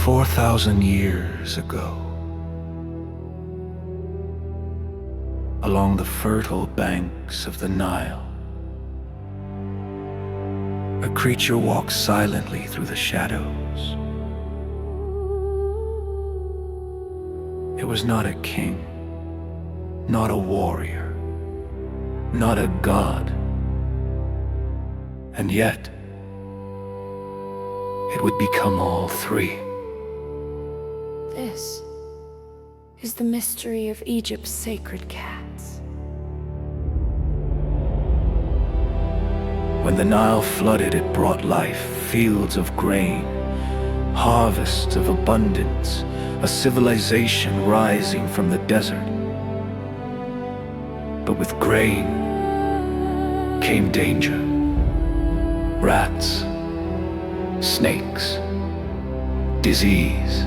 4,000 years ago, along the fertile banks of the Nile, a creature walked silently through the shadows. It was not a king, not a warrior, not a god, and yet it would become all three. This is the mystery of Egypt's sacred cats. When the Nile flooded, it brought life, fields of grain, harvests of abundance, a civilization rising from the desert. But with grain came danger. Rats, snakes, disease.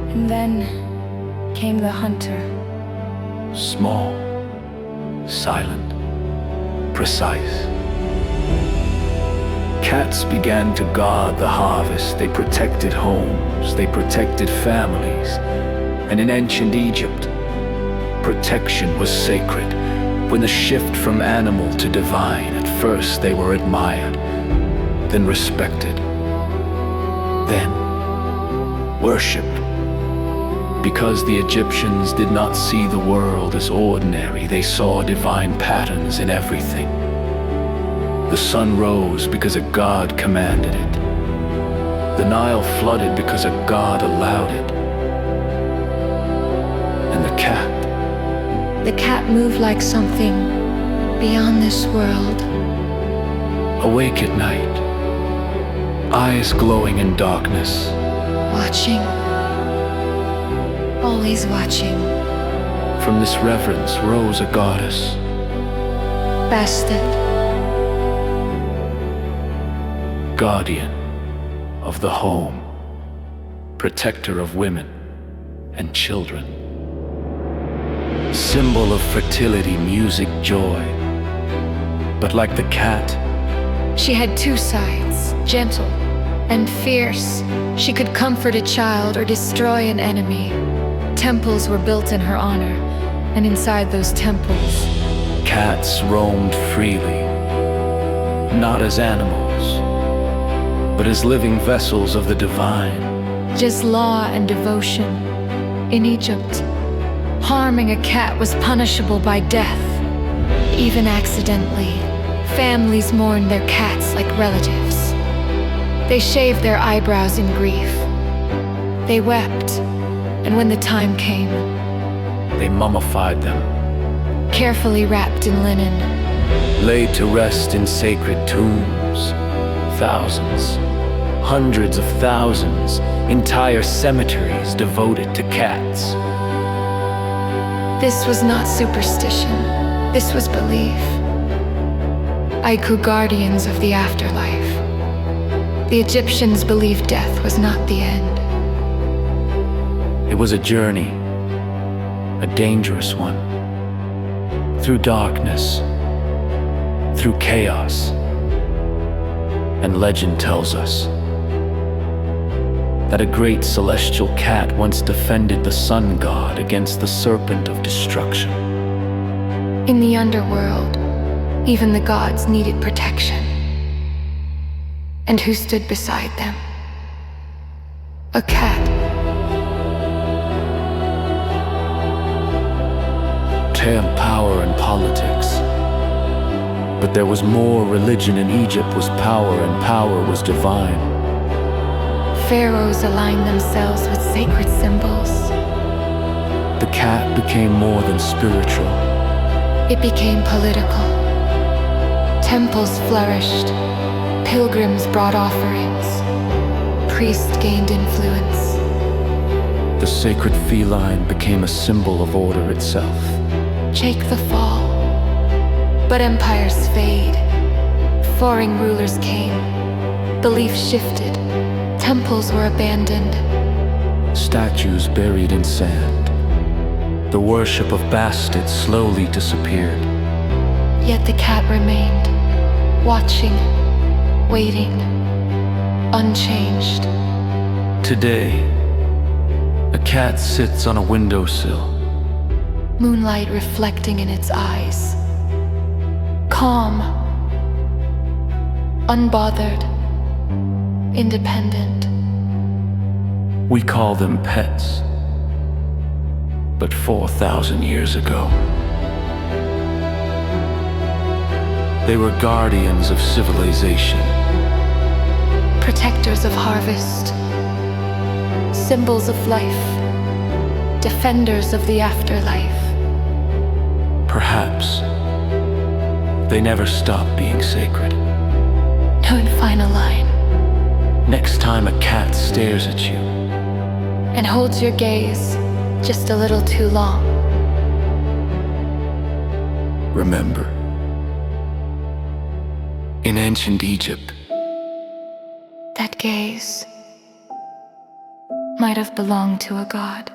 And then came the hunter. Small, silent, precise. Cats began to guard the harvest. They protected homes, they protected families. And in ancient Egypt, protection was sacred. When the shift from animal to divine, at first they were admired, then respected, then worshipped. Because the Egyptians did not see the world as ordinary, they saw divine patterns in everything. The sun rose because a god commanded it. The Nile flooded because a god allowed it. And the cat? The cat moved like something beyond this world. Awake at night, eyes glowing in darkness. Watching. Always watching. From this reverence rose a goddess. Bastet. Guardian of the home, protector of women and children. Symbol of fertility, music, joy. But like the cat, she had two sides, gentle and fierce. She could comfort a child or destroy an enemy. Temples were built in her honor, and inside those temples, cats roamed freely, not as animals, but as living vessels of the divine. Just law and devotion. In Egypt, harming a cat was punishable by death, even accidentally. Families mourned their cats like relatives. They shaved their eyebrows in grief. They wept, and when the time came, they mummified them, carefully wrapped in linen, laid to rest in sacred tombs. Thousands, hundreds of thousands, entire cemeteries devoted to cats. This was not superstition, this was belief. Aiku, guardians of the afterlife. The Egyptians believed death was not the end. It was a journey, a dangerous one, through darkness, through chaos. And legend tells us that a great celestial cat once defended the sun god against the serpent of destruction. In the underworld, even the gods needed protection. And who stood beside them? A cat. Power and politics. But there was more. Religion in Egypt was power, and power was divine. Pharaohs aligned themselves with sacred symbols. The cat became more than spiritual. It became political. Temples flourished. Pilgrims brought offerings. Priests gained influence. The sacred feline became a symbol of order itself. Shake the fall. But empires fade. Foreign rulers came. Belief shifted. Temples were abandoned. Statues buried in sand. The worship of Bastet slowly disappeared. Yet the cat remained, watching, waiting, unchanged. Today, a cat sits on a windowsill. Moonlight reflecting in its eyes. Calm, unbothered, independent. We call them pets. But 4,000 years ago, they were guardians of civilization. Protectors of harvest. Symbols of life. Defenders of the afterlife. Perhaps they never stopped being sacred. No, and final line. Next time a cat stares at you And holds your gaze just a little too long. remember, in ancient Egypt, That gaze might have belonged to a god.